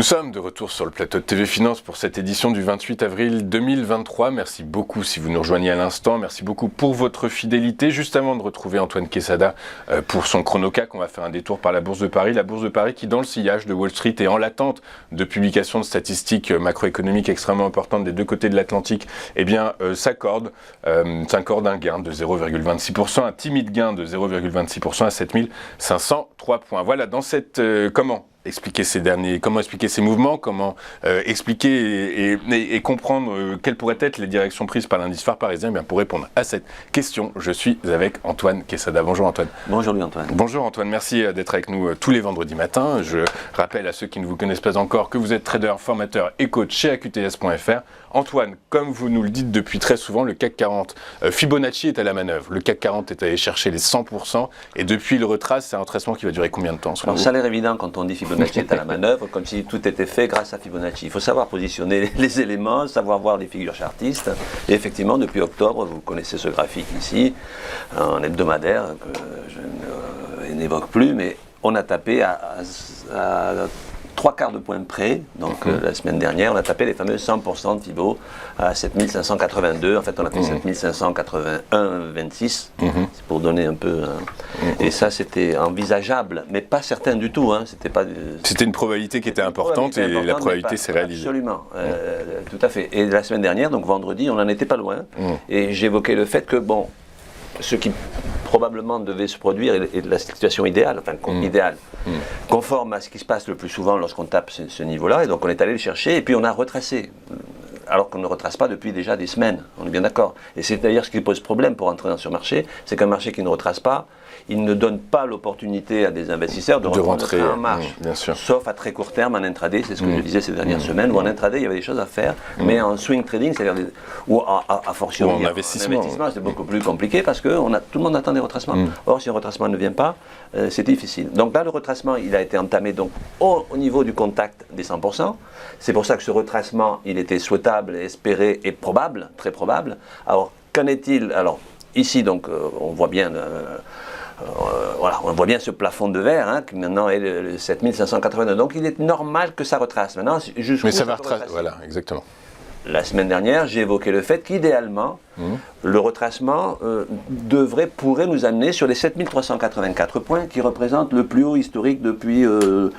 sommes de retour sur le plateau de TV Finance pour cette édition du 28 avril 2023. Merci beaucoup si vous nous rejoignez à l'instant. Merci beaucoup pour votre fidélité. Juste avant de retrouver Antoine Quesada pour son chronocac, on va faire un détour par la Bourse de Paris. La Bourse de Paris qui, dans le sillage de Wall Street et en l'attente de publication de statistiques macroéconomiques extrêmement importantes des deux côtés de l'Atlantique, eh bien, s'accorde un gain de 0,26%, un timide gain de 0,26% à 7503 points. Voilà, dans cette... comment expliquer ces mouvements, comment expliquer et comprendre quelles pourraient être les directions prises par l'indice phare parisien. Bien, pour répondre à cette question, je suis avec Antoine Quesada. Bonjour Antoine. Bonjour Louis-Antoine. Bonjour Antoine, merci d'être avec nous tous les vendredis matins. Je rappelle à ceux qui ne vous connaissent pas encore que vous êtes trader, formateur et coach chez AQTS.fr. Antoine, comme vous nous le dites depuis très souvent, le CAC 40, Fibonacci est à la manœuvre. Le CAC 40 est allé chercher les 100% et depuis il retrace, c'est un retracement qui va durer combien de temps? Alors ça a l'air évident quand on dit Fibonacci est à la manœuvre, comme si tout était fait grâce à Fibonacci. Il faut savoir positionner les éléments, savoir voir les figures chartistes. Et effectivement, depuis octobre, vous connaissez ce graphique ici, un hebdomadaire que je n'évoque plus, mais on a tapé à 3/4 de point près, donc la semaine dernière, on a tapé les fameux 100% de Fibo à 7582, en fait on a fait 7581,26, c'est pour donner un peu, et ça c'était envisageable, mais pas certain du tout, C'était une probabilité qui était importante et la probabilité s'est réalisée. Absolument, tout à fait, et la semaine dernière, donc vendredi, on n'en était pas loin, et j'évoquais le fait que, bon, ce qui probablement devait se produire est la situation idéale, idéale, conforme à ce qui se passe le plus souvent lorsqu'on tape ce niveau-là, et donc on est allé le chercher, et puis on a retracé, alors qu'on ne retrace pas depuis déjà des semaines, on est bien d'accord. Et c'est d'ailleurs ce qui pose problème pour entrer dans ce marché, c'est qu'un marché qui ne retrace pas, il ne donne pas l'opportunité à des investisseurs de rentrer en marche, bien sûr. Sauf à très court terme en intraday, c'est ce que je disais ces dernières semaines, où en intraday il y avait des choses à faire, mais en swing trading, c'est-à-dire ou à fortiori, en investissement, c'est beaucoup plus compliqué parce que tout le monde attend des retracements. Or, si un retracement ne vient pas, c'est difficile. Donc là, le retracement, il a été entamé donc, au niveau du contact des 100%. C'est pour ça que ce retracement, il était souhaitable, espéré et probable, très probable. Alors, qu'en est-il? Alors, ici, donc, on voit bien... on voit bien ce plafond de verre qui maintenant est le 7582. Donc il est normal que ça retrace. Maintenant, mais ça va retracer. Voilà, exactement. La semaine dernière, j'ai évoqué le fait qu'idéalement, le retracement pourrait nous amener sur les 7384 points qui représentent le plus haut historique depuis... le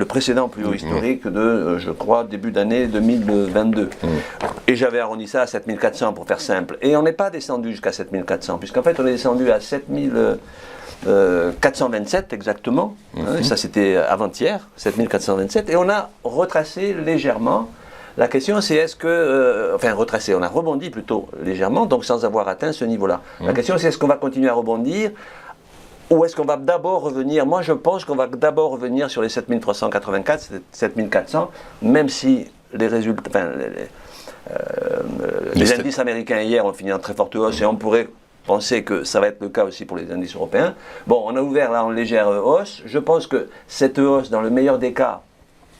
précédent plus haut historique de, je crois, début d'année 2022. Et j'avais arrondi ça à 7400 pour faire simple. Et on n'est pas descendu jusqu'à 7400, puisqu'en fait on est descendu à 7427 exactement. Et ça c'était avant-hier, 7427. Et on a retracé légèrement. La question c'est est-ce que... retracé, on a rebondi plutôt légèrement, donc sans avoir atteint ce niveau-là. La question c'est est-ce qu'on va continuer à rebondir ou est-ce qu'on va d'abord revenir? Moi, je pense qu'on va d'abord revenir sur les 7384, 7400, même si les résultats, les indices américains hier ont fini en très forte hausse et on pourrait penser que ça va être le cas aussi pour les indices européens. Bon, on a ouvert là en légère hausse. Je pense que cette hausse, dans le meilleur des cas,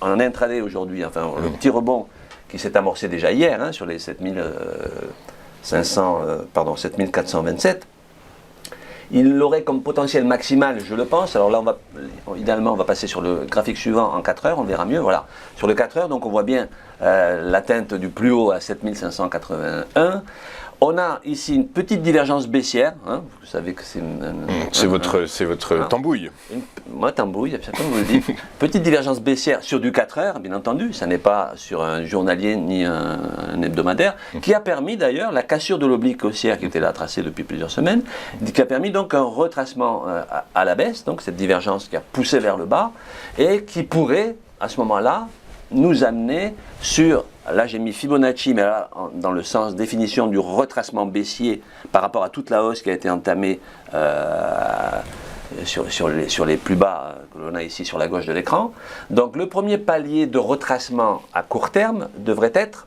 en intraday aujourd'hui, le petit rebond qui s'est amorcé déjà hier sur les 7427, il l'aurait comme potentiel maximal, je le pense. Alors là, idéalement, on va passer sur le graphique suivant en 4 heures, on verra mieux. Voilà. Sur le 4 heures, donc on voit bien l'atteinte du plus haut à 7581. On a ici une petite divergence baissière. Vous savez que c'est... c'est votre tambouille. Moi, tambouille, comme vous le dites. Petite divergence baissière sur du 4 heures, bien entendu. Ça n'est pas sur un journalier ni un hebdomadaire. Qui a permis d'ailleurs la cassure de l'oblique haussière qui était là tracée depuis plusieurs semaines. Qui a permis donc un retracement à la baisse. Donc cette divergence qui a poussé vers le bas. Et qui pourrait, à ce moment-là, nous amener sur... Là, j'ai mis Fibonacci, mais là, dans le sens définition du retracement baissier par rapport à toute la hausse qui a été entamée sur les plus bas que l'on a ici sur la gauche de l'écran. Donc, le premier palier de retracement à court terme pourrait être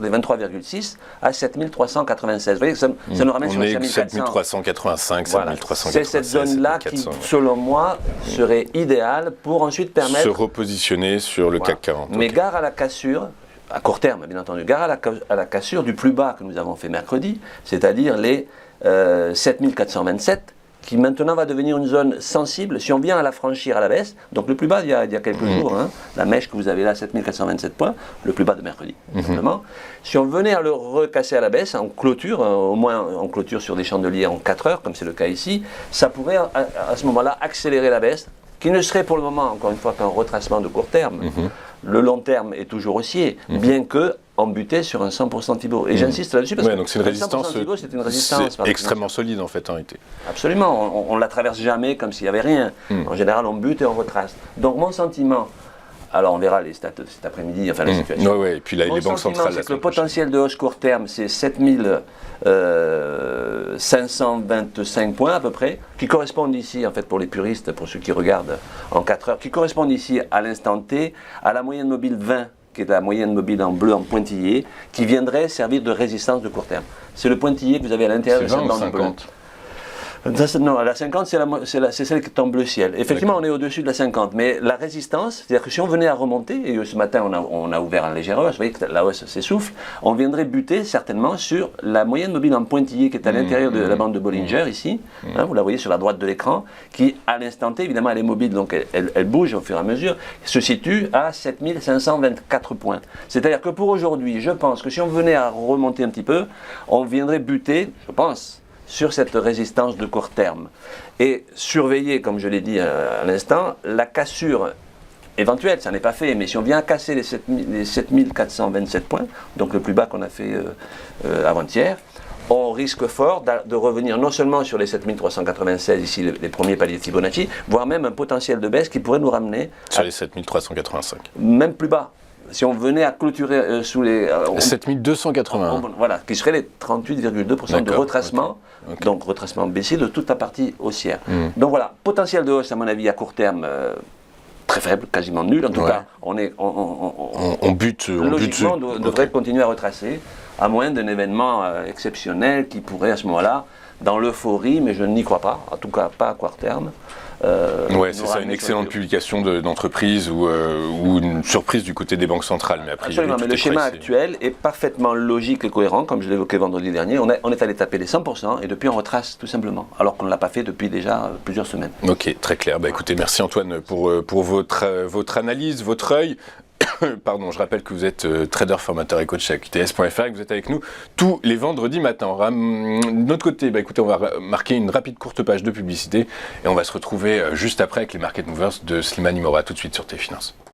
les 23,6 à 7396. Vous voyez, ça nous ramène sur les 7385, voilà. 7386. C'est cette zone-là qui, selon moi, serait idéale pour ensuite permettre... se repositionner sur le CAC 40. Mais gare à la cassure... à court terme, bien entendu, gare à la cassure du plus bas que nous avons fait mercredi, c'est-à-dire les 7427, qui maintenant va devenir une zone sensible si on vient à la franchir à la baisse. Donc le plus bas il y a quelques jours, hein, la mèche que vous avez là, 7427 points, le plus bas de mercredi, simplement. Si on venait à le recasser à la baisse, en clôture, au moins en clôture sur des chandeliers en 4 heures, comme c'est le cas ici, ça pourrait à ce moment-là accélérer la baisse, qui ne serait pour le moment, encore une fois, qu'un retracement de court terme. Le long terme est toujours haussier, bien que embuté sur un 100% Thibaut. Et j'insiste là-dessus parce que donc c'est une résistance, Thibaut, c'est une résistance extrêmement solide en fait en réalité. Absolument, on ne la traverse jamais comme s'il n'y avait rien. En général, on bute et on retrace. Donc mon sentiment, alors on verra les stats cet après-midi, enfin la situation. Et puis là, les banques centrales. C'est que le potentiel de hausse court terme, c'est 7525 points à peu près, qui correspondent ici, en fait, pour les puristes, pour ceux qui regardent en 4 heures, qui correspondent ici à l'instant T, à la moyenne mobile 20, qui est la moyenne mobile en bleu, en pointillé, qui viendrait servir de résistance de court terme. C'est le pointillé que vous avez à l'intérieur de cette bande bleue. Non, la 50, c'est celle qui est en bleu ciel. Effectivement, on est au-dessus de la 50, mais la résistance, c'est-à-dire que si on venait à remonter, et ce matin on a ouvert en légère hausse, vous voyez que la hausse s'essouffle, on viendrait buter certainement sur la moyenne mobile en pointillé qui est à l'intérieur de la bande de Bollinger ici, hein, vous la voyez sur la droite de l'écran, qui à l'instant T, évidemment elle est mobile, donc elle bouge au fur et à mesure, se situe à 7524 points. C'est-à-dire que pour aujourd'hui, je pense que si on venait à remonter un petit peu, on viendrait buter, je pense, sur cette résistance de court terme. Et surveiller, comme je l'ai dit à l'instant, la cassure éventuelle, ça n'est pas fait, mais si on vient à casser les 7427 points, donc le plus bas qu'on a fait avant-hier, on risque fort de revenir non seulement sur les 7396, ici les premiers paliers de Fibonacci, voire même un potentiel de baisse qui pourrait nous ramener sur les 7385. Même plus bas. Si on venait à clôturer sous les... 7280. Voilà, qui serait les 38,2% de retracement, donc retracement baissier de toute la partie haussière. Donc voilà, potentiel de hausse à mon avis à court terme très faible, quasiment nul. En tout cas, on bute. Logiquement, on devrait continuer à retracer, à moins d'un événement exceptionnel qui pourrait à ce moment-là, dans l'euphorie, mais je n'y crois pas, en tout cas pas à court terme. C'est ça, une excellente publication d'entreprise ou une surprise du côté des banques centrales. Mais a priori, absolument, mais le schéma actuel est parfaitement logique et cohérent, comme je l'évoquais vendredi dernier. On est allé taper les 100% et depuis on retrace tout simplement, alors qu'on ne l'a pas fait depuis déjà plusieurs semaines. Ok, très clair. Écoutez, merci Antoine pour votre analyse, votre œil. Pardon, je rappelle que vous êtes trader, formateur et coach à QTS.fr et que vous êtes avec nous tous les vendredis matins. De notre côté, écoutez, on va marquer une rapide courte page de publicité et on va se retrouver juste après avec les Market Movers de Slimane Imora, tout de suite sur T-Finance.